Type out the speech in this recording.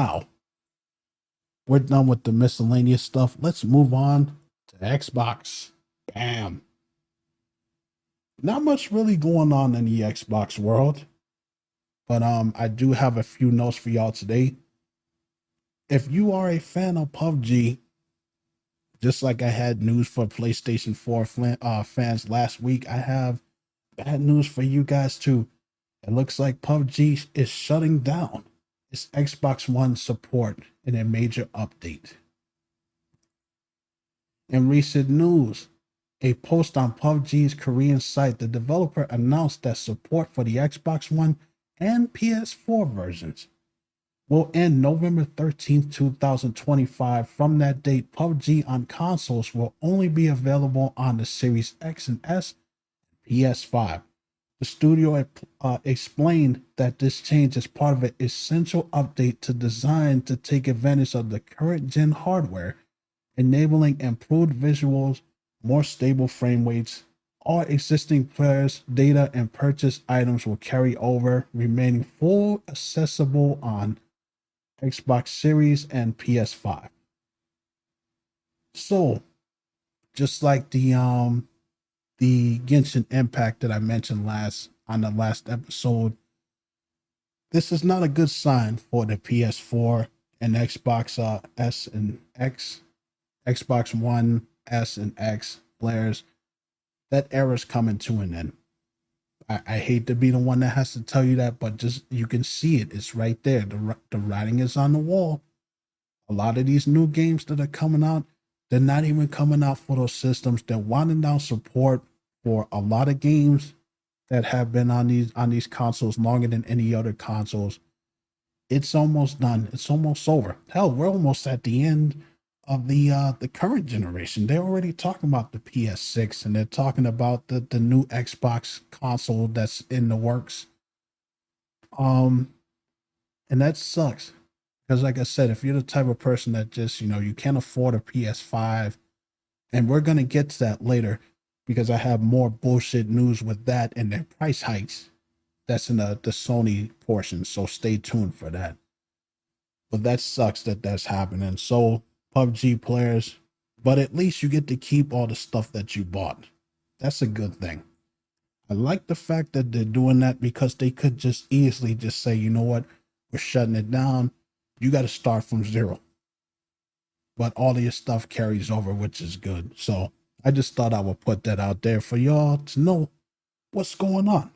Now we're done with the miscellaneous stuff. Let's move on to Xbox. Bam. Not much really going on in the Xbox world, but I do have a few notes for y'all today. If you are a fan of PUBG, just like I had news for PlayStation 4 fans last week, I have bad news for you guys too. It looks like PUBG is shutting down its Xbox One support in a major update. In recent news, a post on PUBG's Korean site, the developer announced that support for the Xbox One and PS4 versions will end November 13th, 2025. From that date, PUBG on consoles will only be available on the Series X and S and PS5. The studio explained that this change is part of an essential update to design to take advantage of the current gen hardware, enabling improved visuals, more stable frame rates. All existing players' data and purchase items will carry over, remaining full accessible on Xbox Series and PS5. So, just like the Genshin Impact that I mentioned on the last episode, this is not a good sign for the PS4 and Xbox S and X, Xbox One S and X players. That era's coming to an end. I hate to be the one that has to tell you that, but just you can see it. It's right there. The writing is on the wall. A lot of these new games that are coming out, they're not even coming out for those systems. They're winding down support for a lot of games that have been on these consoles longer than any other consoles. It's almost done. It's almost over. Hell, we're almost at the end of the current generation. They're already talking about the PS6, and they're talking about the new Xbox console that's in the works. And that sucks. Because like I said, if you're the type of person that just, you can't afford a PS5, and we're going to get to that later because I have more bullshit news with that and their price hikes. That's in the Sony portion, so stay tuned for that. But that sucks that that's happening. So, PUBG players, but at least you get to keep all the stuff that you bought. That's a good thing. I like the fact that they're doing that because they could just easily just say, you know what, we're shutting it down. You got to start from zero. But all of your stuff carries over, which is good. So I just thought I would put that out there for y'all to know what's going on.